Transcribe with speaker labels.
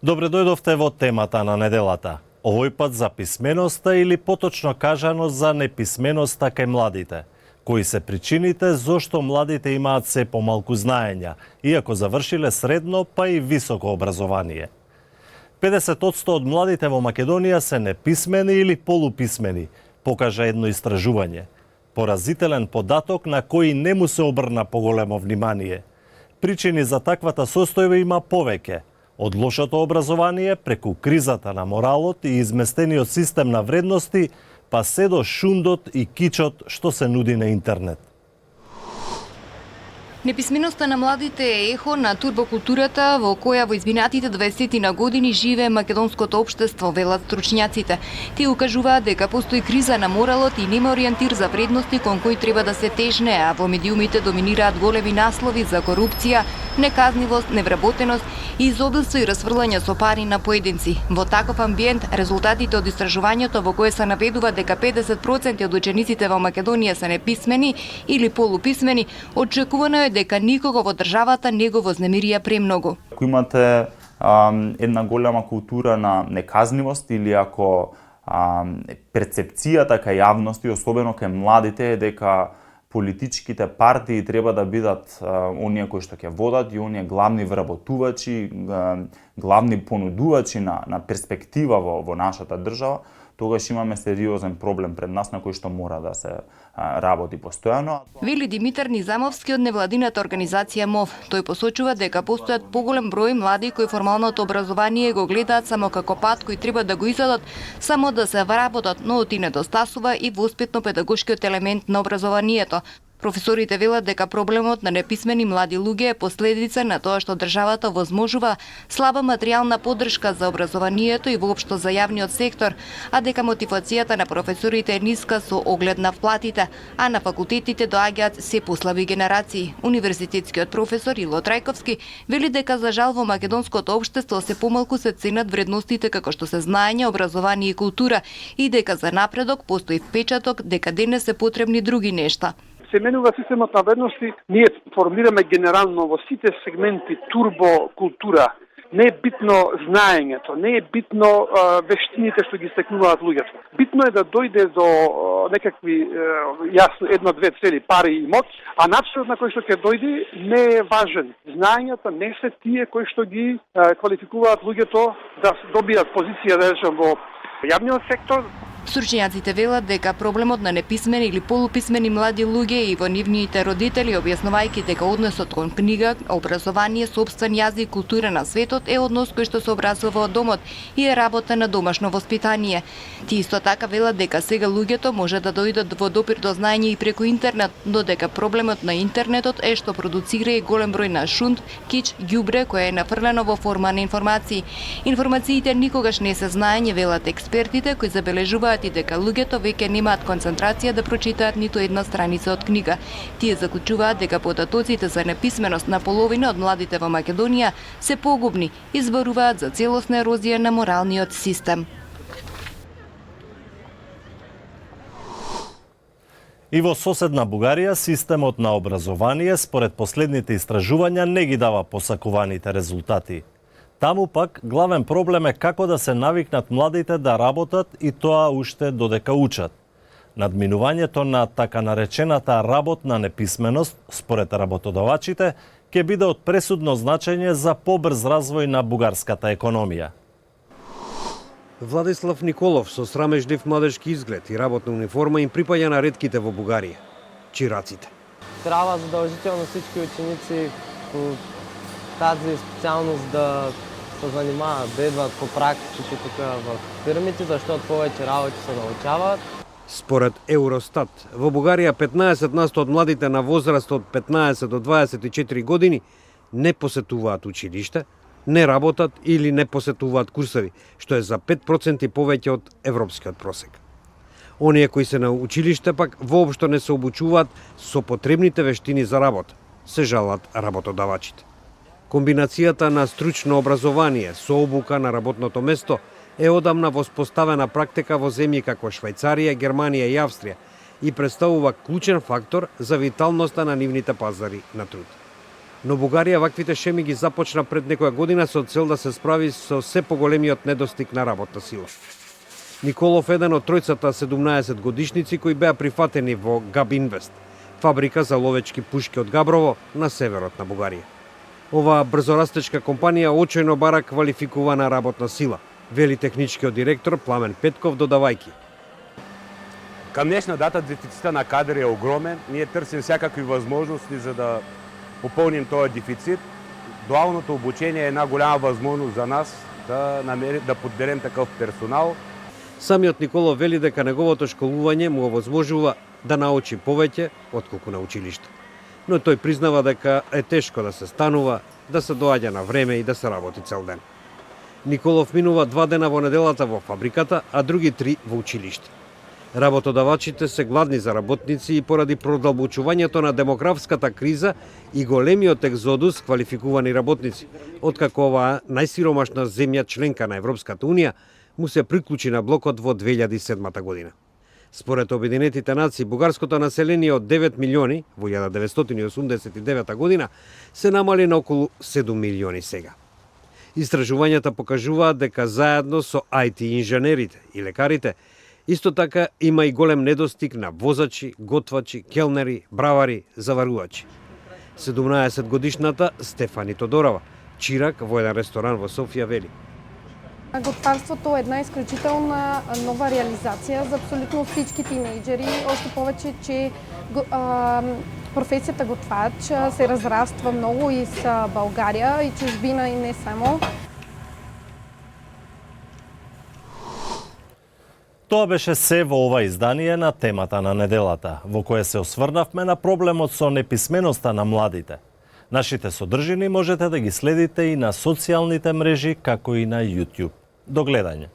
Speaker 1: Добре дојдовте во темата на неделата. Овој пат за писменоста или поточно кажано за неписменоста кај младите. Кои се причините зошто младите имаат се помалку знаења, иако завршиле средно па и високо образование. 50% од младите во Македонија се неписмени или полуписмени, покажа едно истражување. Поразителен податок на кој не му се обрна поголемо внимание. Причини за таквата состојба има повеќе. Од лошото образование, преку кризата на моралот и изместениот систем на вредности, па се до шундот и кичот што се нуди на интернет.
Speaker 2: Неписменоста на младите е ехо на турбокултурата во која во изминатите 20 на години живее македонското општество, велат стручњаците. Тие укажуваат дека постои криза на моралот и нема ориентир за вредности кон кои треба да се тежне, а во медиумите доминираат големи наслови за корупција, неказнивост, невработеност и изобилство и расфрлање со пари на поединци. Во таков амбиент, резултатите од истражувањето во кое се наведува дека 50% од учениците во Македонија се неписмени или полуписмени, очекувано е дека никого во државата не го вознемирија премногу.
Speaker 3: Ако имате една голема култура на неказнивост или ако перцепцијата кај јавности, особено кај младите, е дека политичките партии треба да бидат оние кои што ќе водат и оние главни вработувачи, главни понудувачи на перспектива во нашата држава, тогаш имаме сериозен проблем пред нас на кој што мора да се работи постојано.
Speaker 2: Вели Димитар Низамовски од невладината организација МОВ. Тој посочува дека постојат поголем број млади кои формалното образование го гледаат само како пат кој треба да го изедат, само да се вработат, но оти недостасува и воспитно-педагошкиот елемент на образованието. Професорите велат дека проблемот на неписмени млади луѓе е последица на тоа што државата возможува слаба материјална поддршка за образованието и воопшто за јавниот сектор, а дека мотивацијата на професорите е ниска со оглед на вплатите, а на факултетите доаѓаат се послаби генерации. Универзитетскиот професор Ило Трајковски вели дека за жал во македонското општество се помалку се ценат вредностите како што се знаење, образование и култура и дека за напредок постои впечаток дека денес се потребни други нешта.
Speaker 4: Се менува системот на вредности, ние формираме генерално во сите сегменти турбокултура. Не е битно знаењето, не е битно вештините што ги стекнуваат луѓето. Битно е да дојде до некакви јасно една, две цели, пари и моќ, а начинот на кој што ќе дојде не е важен. Знаењата не се тие кои што ги квалификуваат луѓето да добијат позиција, да речем, во јавниот сектор.
Speaker 2: Стручњаците велат дека проблемот на неписмени или полуписмени млади луѓе и во нивните родители, објаснувајќи дека односот кон книга, образование, сопствен јазик и култура на светот е однос кој што се образува од домот и е работа на домашно воспитание. Тие исто така велат дека сега луѓето може да дојдат во допир до знаење и преку интернет, но дека проблемот на интернетот е што продуцира и голем број на шунд, кич, ѓубре кое е нафрлено во форма на информации. Информациите никогаш не се знаење, велат експертите кои забележуваат и дека луѓето веќе немаат концентрација да прочитаат ниту една страница од книга. Тие заклучуваат дека податоците за неписменост на половина од младите во Македонија се погубни и зборуваат за целосна ерозија на моралниот систем.
Speaker 1: И во соседна Бугарија системот на образование според последните истражувања не ги дава посакуваните резултати. Таму пак главен проблем е како да се навикнат младите да работат и тоа уште додека учат. Надминувањето на така наречената работна неписменост, според работодавачите, ќе биде од пресудно значење за побрз развој на бугарската економија.
Speaker 5: Владислав Николов со срамежлив младежки изглед и работна униформа им припаѓа на ретките во Бугарија – чираците.
Speaker 6: Трябва задължително всички ученици по тази специалност да се занимават, да идват по практики тук в фирмите, защото повече работи се научават.
Speaker 5: Според Евростат, во Бугарија 15% од младите на возраст од 15 до 24 години не посетуваат училиште, не работат или не посетуваат курсови, што е за 5% повеќе од европскиот просек. Оние кои се на училиште пак воопшто не се обучуваат со потребните вештини за работа, се жалат работодавачите. Комбинацијата на стручно образование со обука на работното место е одамна воспоставена практика во земји како Швајцарија, Германија и Австрија и представува клучен фактор за виталноста на нивните пазари на труд. Но Бугарија ваквите шеми ги започна пред некоја година со цел да се справи со се поголемиот недостиг на работна сила. Николов еден од тројцата 17 годишници кои беа прифатени во Габинвест, фабрика за ловечки пушки од Габрово на северот на Бугарија. Оваа брзорастечка компанија очојно бара квалификувана работна сила, вели техничкиот директор Пламен Петков додавајќи.
Speaker 7: Кам днешна дата дефицитот на кадри е огромен. Ние търсим всякакви възможности за да попълним този дефицит. Дуалното обучение е една голяма възможност за нас да подберем такъв персонал.
Speaker 5: Самиот Николов вели дека неговото школување му овозможува да научи повеќе отколку на училиште. Но тој признава дека е тешко да се станува, да се доаѓа на време и да се работи цел ден. Николов минува 2 дена во неделата во фабриката, а други 3 во училиште. Работодавачите се гладни за работници и поради продолбочувањето на демографската криза и големиот екзодус квалификувани работници, откако оваа најсиромашна земја членка на Европската Унија му се приклучи на блокот во 2007 година. Според Обединетите нации, бугарското население од 9 милиони во 1989 година се намали на околу 7 милиони сега. Истражувањата покажуваат дека заедно со IT инженерите и лекарите, исто така има и голем недостиг на возачи, готвачи, келнери, бравари, заварувачи. 17 годишната Стефани Тодорова, чирак во еден ресторан во Софија, вели:
Speaker 8: Готварството е една изключителна нова реализация за абсолютно всички тинейджери, още повече, че професията готвач се разраства много из България и чужбина и не само.
Speaker 1: Тоа беше се во ова издание на темата на неделата, во кое се осврнавме на проблемот со неписменоста на младите. Нашите содржини можете да ги следите и на социјалните мрежи, како и на YouTube. До гледање.